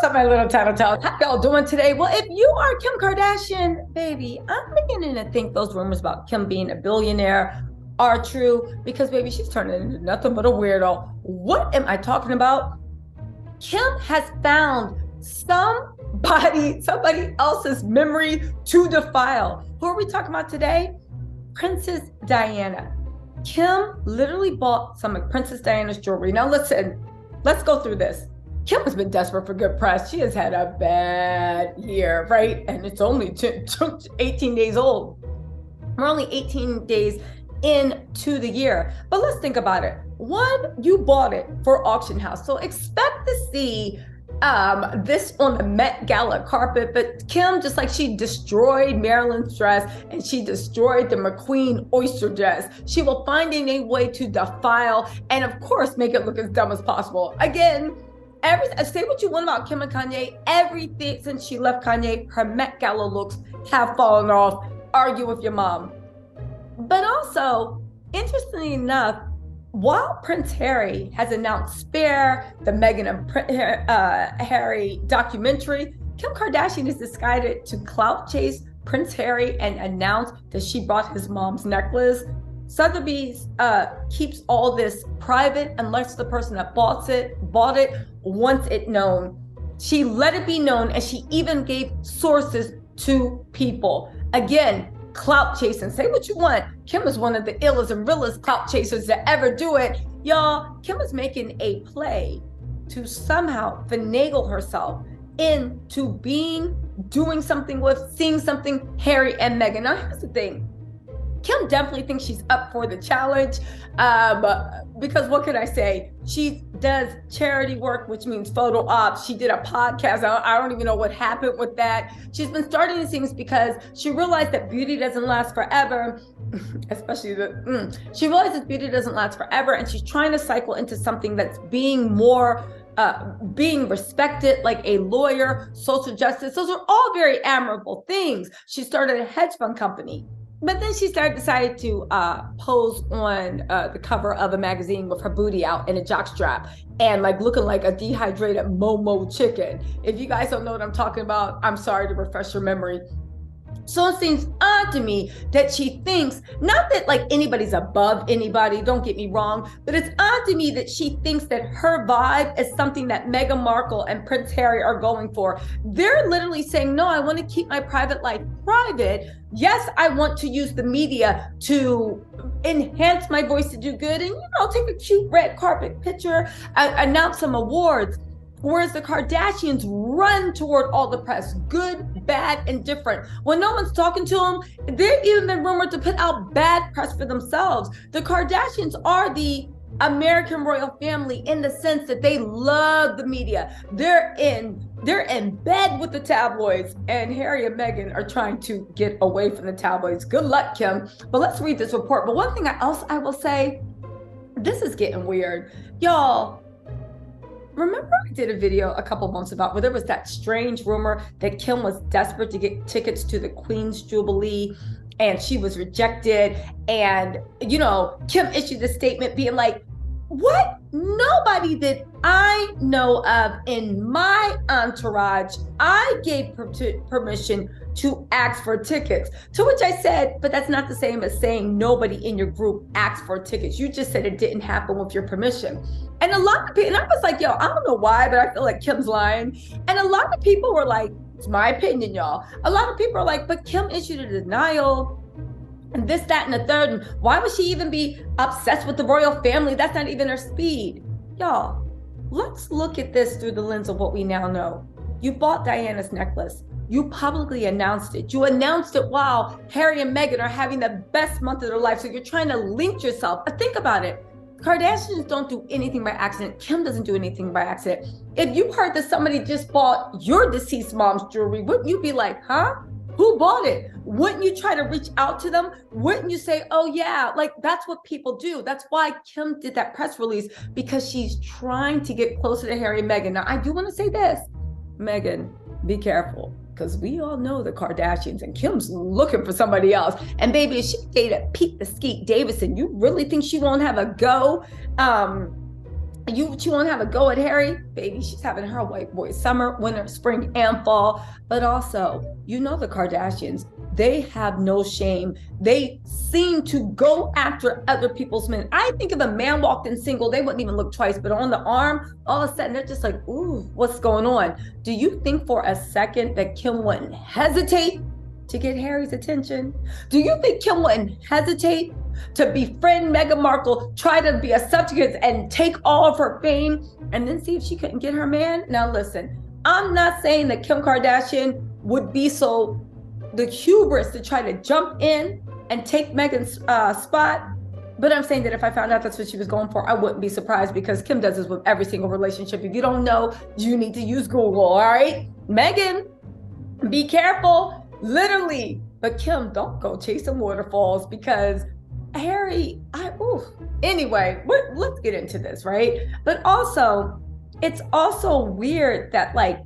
up, my little tattletales? How y'all doing today? Well, if you are Kim Kardashian, baby, I'm beginning to think those rumors about Kim being a billionaire are true because, baby, she's turning into nothing but a weirdo. What am I talking about? Kim has found somebody else's memory to defile. Who are we talking about today? Princess Diana. Kim literally bought some of Princess Diana's jewelry. Now listen, let's go through this. Kim has been desperate for good press. She has had a bad year, right? And it's only 18 days old. We're only 18 days into the year. But let's think about it. One, you bought it for auction house. So expect to see this on the Met Gala carpet, but Kim, just like she destroyed Marylyn's dress and she destroyed the McQueen oyster dress, she will find a way to defile and of course make it look as dumb as possible. Again, say what you want about Kim and Kanye, everything since she left Kanye, her Met Gala looks have fallen off. Argue with your mom. But also, interestingly enough, while Prince Harry has announced Spare, the Meghan and Harry documentary, Kim Kardashian has decided to clout chase Prince Harry and announce that she bought his mom's necklace. Sotheby's keeps all this private unless the person that bought it wants it known. She let it be known, and she even gave sources to people. Again, clout chasing. Say what you want. Kim is one of the illest and realest clout chasers to ever do it. Y'all, Kim is making a play to somehow finagle herself into doing something with, seeing something Harry and Meghan. Now, here's the thing. Kim definitely thinks she's up for the challenge because what can I say? She does charity work, which means photo ops. She did a podcast. I don't even know what happened with that. She's been starting these things because she realized that beauty doesn't last forever, especially she realizes beauty doesn't last forever, and she's trying to cycle into something that's being more being respected, like a lawyer, social justice. Those are all very admirable things. She started a hedge fund company. But then she decided to pose on the cover of a magazine with her booty out in a jockstrap and like looking like a dehydrated Momo chicken. If you guys don't know what I'm talking about, I'm sorry to refresh your memory. So it seems odd to me that she thinks, not that like anybody's above anybody, don't get me wrong, but it's odd to me that she thinks that her vibe is something that Meghan Markle and Prince Harry are going for. They're literally saying, no, I want to keep my private life private. Yes, I want to use the media to enhance my voice to do good and, take a cute red carpet picture, announce some awards. Whereas the Kardashians run toward all the press, good, bad, and different. When no one's talking to them, they've even been rumored to put out bad press for themselves. The Kardashians are the American royal family in the sense that they love the media. They're in bed with the tabloids, and Harry and Meghan are trying to get away from the tabloids. Good luck, Kim. But let's read this report. But one thing I will say, this is getting weird. Y'all, remember I did a video a couple months about where there was that strange rumor that Kim was desperate to get tickets to the Queen's Jubilee and she was rejected. And, Kim issued a statement being like, what? Nobody that I know of in my entourage, I gave permission to ask for tickets. To which I said, but that's not the same as saying nobody in your group asked for tickets. You just said it didn't happen with your permission. And a lot of people, and I was like, I don't know why, but I feel like Kim's lying. And a lot of people were like, it's my opinion, y'all. A lot of people are like, but Kim issued a denial and this, that, and the third. And why would she even be obsessed with the royal family? That's not even her speed. Y'all, let's look at this through the lens of what we now know. You bought Diana's necklace. You publicly announced it. You announced it while Harry and Meghan are having the best month of their life. So you're trying to link yourself. But think about it. Kardashians don't do anything by accident. Kim doesn't do anything by accident. If you heard that somebody just bought your deceased mom's jewelry, wouldn't you be like, huh? Who bought it? Wouldn't you try to reach out to them? Wouldn't you say, oh yeah, like that's what people do. That's why Kim did that press release, because she's trying to get closer to Harry and Meghan. Now, I do want to say this, Meghan, be careful, because we all know the Kardashians and Kim's looking for somebody else. And baby, if she dated Pete the Skeet Davidson, you really think she won't have a go She won't have a go at Harry, baby. She's having her white boy summer, winter, spring, and fall. But also, you know, the Kardashians, they have no shame. They seem to go after other people's men. I think if a man walked in single, they wouldn't even look twice. But on the arm, all of a sudden, they're just like, ooh, what's going on? Do you think for a second that Kim wouldn't hesitate to get Harry's attention? Do you think Kim wouldn't hesitate to befriend Meghan Markle, try to be a subject and take all of her fame, and then see if she couldn't get her man? Now listen, I'm not saying that Kim Kardashian would be so the hubris to try to jump in and take Meghan's spot, but I'm saying that if I found out that's what she was going for, I wouldn't be surprised, because Kim does this with every single relationship. If you don't know, you need to use Google, all right? Meghan, be careful, literally. But Kim, don't go chasing waterfalls, because Harry, anyway, let's get into this, right? But also, it's also weird that, like,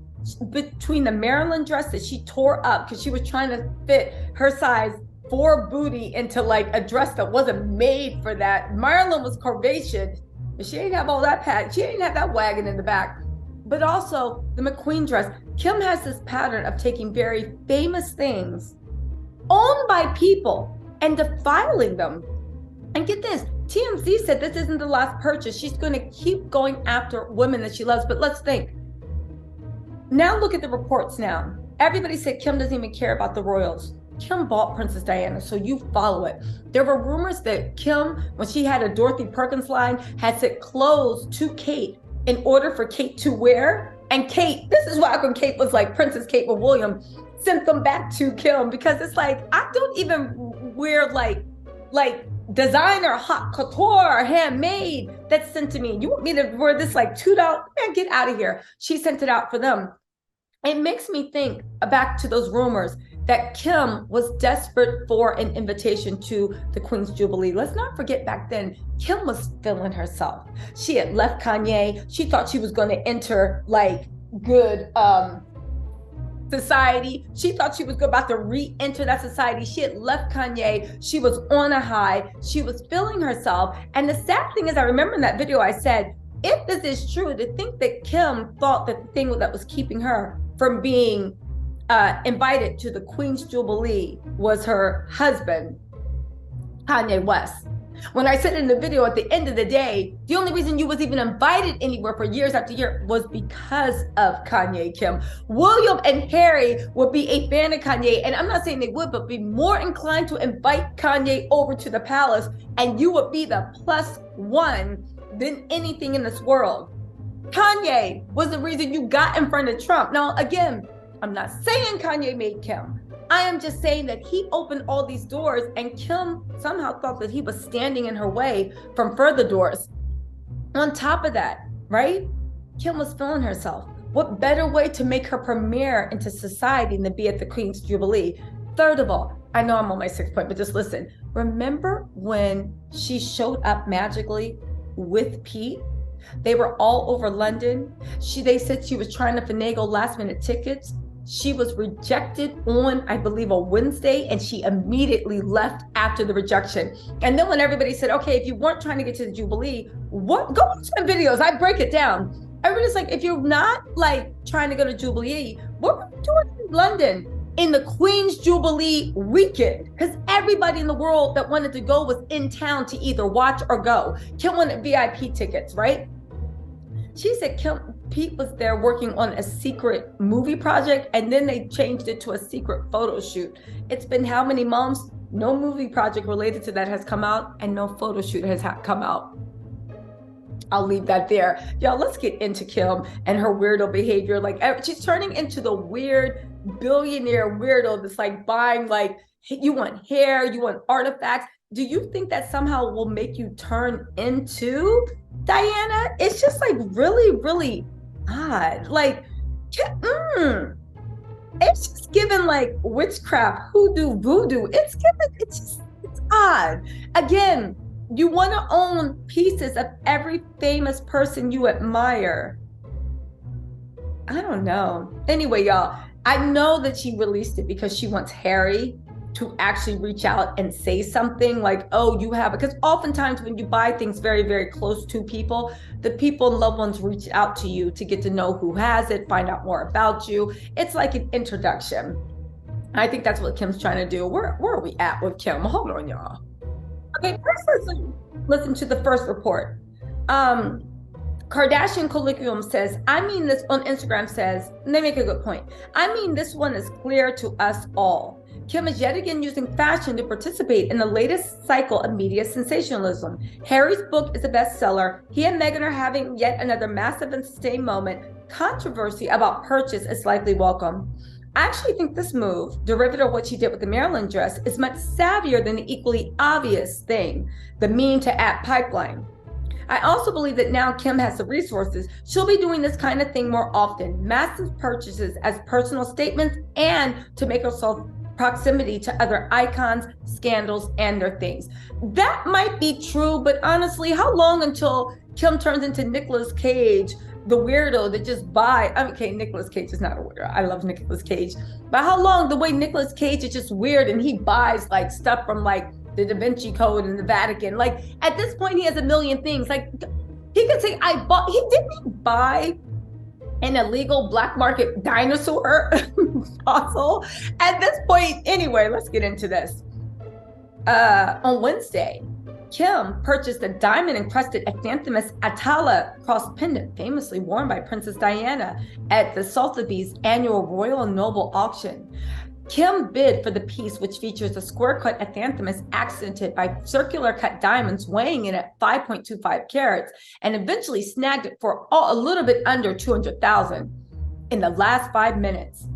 between the Marylyn dress that she tore up because she was trying to fit her size 4 booty into like a dress that wasn't made for that. Marylyn was curvaceous, but she didn't have all that pad. She didn't have that wagon in the back. But also the McQueen dress. Kim has this pattern of taking very famous things owned by people and defiling them. And get this, TMZ said this isn't the last purchase. She's going to keep going after women that she loves. But let's think. Now look at the reports now. Everybody said Kim doesn't even care about the royals. Kim bought Princess Diana, so you follow it. There were rumors that Kim, when she had a Dorothy Perkins line, had sent clothes to Kate in order for Kate to wear. And Kate, this is why when Kate was like Princess Kate with William, sent them back to Kim, because it's like, I don't even wear like designer haute couture or handmade that's sent to me. You want me to wear this like $2? Man, get out of here. She sent it out for them. It makes me think back to those rumors that Kim was desperate for an invitation to the Queen's Jubilee. Let's not forget, back then, Kim was feeling herself. She had left Kanye. She thought she was going to enter like good society. She thought she was about to re-enter that society. She had left Kanye. She was on a high. She was feeling herself. And the sad thing is, I remember in that video I said, if this is true, to think that Kim thought that the thing that was keeping her from being invited to the Queen's Jubilee was her husband, Kanye West. When I said in the video, at the end of the day, the only reason you was even invited anywhere for years after year was because of Kanye, Kim. William and Harry would be a fan of Kanye, and I'm not saying they would, but be more inclined to invite Kanye over to the palace, and you would be the +1 than anything in this world. Kanye was the reason you got in front of Trump. Now, again, I'm not saying Kanye made Kim. I am just saying that he opened all these doors, and Kim somehow thought that he was standing in her way from further doors. On top of that, right? Kim was feeling herself. What better way to make her premiere into society than to be at the Queen's Jubilee? Third of all, I know I'm on my 6th point, but just listen. Remember when she showed up magically with Pete? They were all over London. They said she was trying to finagle last-minute tickets. She was rejected on, I believe, a Wednesday, and she immediately left after the rejection. And then when everybody said, okay, if you weren't trying to get to the Jubilee, what? Go watch my videos. I break it down. Everybody's like, if you're not like trying to go to Jubilee, what were you doing in London in the Queen's Jubilee weekend? Because everybody in the world that wanted to go was in town to either watch or go. Kim wanted VIP tickets, right? She said Pete was there working on a secret movie project, and then they changed it to a secret photo shoot. It's been how many months? No movie project related to that has come out, and no photo shoot has come out. I'll leave that there. Y'all, let's get into Kim and her weirdo behavior. Like, she's turning into the weird billionaire weirdo that's like buying, like, you want hair, you want artifacts. Do you think that somehow will make you turn into Diana? It's just like really, really odd. Like, it's just given like witchcraft, hoodoo, voodoo. It's odd. Again, you want to own pieces of every famous person you admire. I don't know. Anyway, y'all, I know that she released it because she wants Harry to actually reach out and say something like, oh, you have, because oftentimes when you buy things very, very close to people, the people and loved ones reach out to you to get to know who has it, find out more about you. It's like an introduction. I think that's what Kim's trying to do. Where are we at with Kim? Hold on, y'all. Okay, first listen to the first report. Kardashian Colloquium says, I mean this on Instagram says, and they make a good point. I mean, this one is clear to us all. Kim is yet again using fashion to participate in the latest cycle of media sensationalism. Harry's book is a bestseller. He and Meghan are having yet another massive and sustained moment. Controversy about purchase is likely welcome. I actually think this move, derivative of what she did with the Marylyn dress, is much savvier than the equally obvious thing, the mean to at pipeline. I also believe that now Kim has the resources. She'll be doing this kind of thing more often, massive purchases as personal statements and to make herself proximity to other icons, scandals, and their things. That might be true, but honestly, how long until Kim turns into Nicolas Cage, the weirdo that just buy, okay, Nicolas Cage is not a weirdo. I love Nicolas Cage. But how long, the way Nicolas Cage is just weird and he buys like stuff from like the Da Vinci Code and the Vatican. Like at this point, he has a million things. Like he could say, he didn't buy an illegal black market dinosaur fossil. At this point, anyway, let's get into this. On Wednesday, Kim purchased a diamond-encrusted Athanthemus Atala cross pendant famously worn by Princess Diana at the Sotheby's annual Royal and Noble auction. Kim bid for the piece, which features a square-cut Athanthemus accented by circular-cut diamonds weighing in at 5.25 carats, and eventually snagged it for a little bit under $200,000 in the last 5 minutes.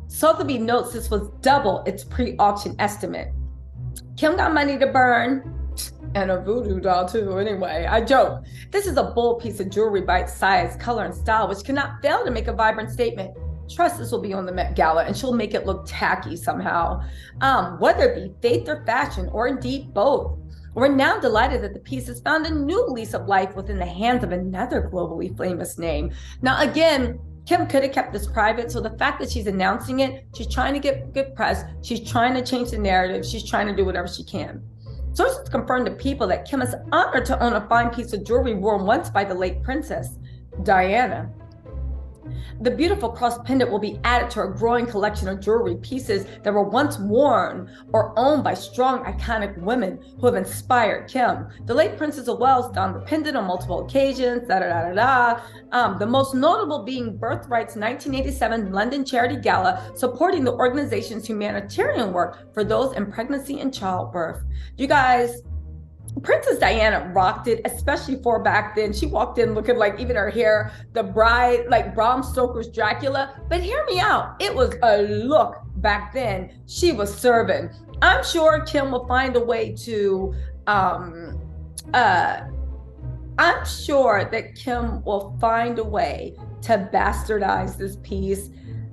Sotheby's notes this was double its pre-auction estimate. Kim got money to burn, and a voodoo doll too. Anyway, I joke. This is a bold piece of jewelry by its size, color, and style, which cannot fail to make a vibrant statement. Trust this will be on the Met Gala, and she'll make it look tacky somehow. Whether it be faith or fashion, or indeed both. We're now delighted that the piece has found a new lease of life within the hands of another globally famous name. Now, again, Kim could have kept this private, so the fact that she's announcing it, she's trying to get good press, she's trying to change the narrative, she's trying to do whatever she can. Sources confirmed to People that Kim is honored to own a fine piece of jewelry worn once by the late Princess Diana. The beautiful cross pendant will be added to a growing collection of jewelry pieces that were once worn or owned by strong, iconic women who have inspired Kim. The late Princess of Wales donned the pendant on multiple occasions, the most notable being Birthright's 1987 London Charity Gala, supporting the organization's humanitarian work for those in pregnancy and childbirth. You guys, Princess Diana rocked it, especially for back then. She walked in looking like, even her hair, the bride, like Bram Stoker's Dracula. But hear me out. It was a look back then. She was serving. I'm sure Kim will find a way to, I'm sure that Kim will find a way to bastardize this piece.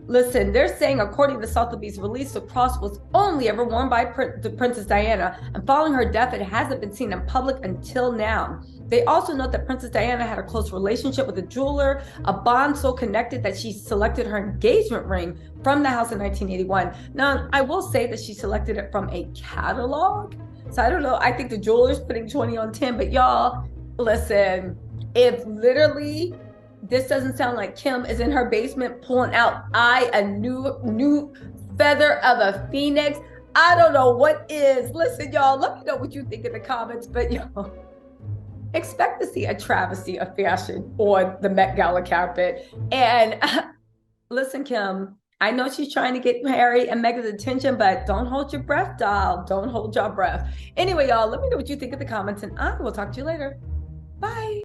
Listen, they're saying, according to Sotheby's release, the cross was only ever worn by the Princess Diana, and following her death, it hasn't been seen in public until now. They also note that Princess Diana had a close relationship with a jeweler, a bond so connected that she selected her engagement ring from the house in 1981. Now, I will say that she selected it from a catalog. So I don't know, I think the jeweler's putting 20 on 10, but y'all, listen, if literally this doesn't sound like Kim is in her basement pulling out a new feather of a phoenix, I don't know what is. Listen, y'all, let me know what you think in the comments, but y'all, expect to see a travesty of fashion on the Met Gala carpet. And listen, Kim, I know she's trying to get Harry and Meghan's attention, but don't hold your breath, doll. Don't hold your breath. Anyway, y'all, let me know what you think in the comments, and I will talk to you later. Bye.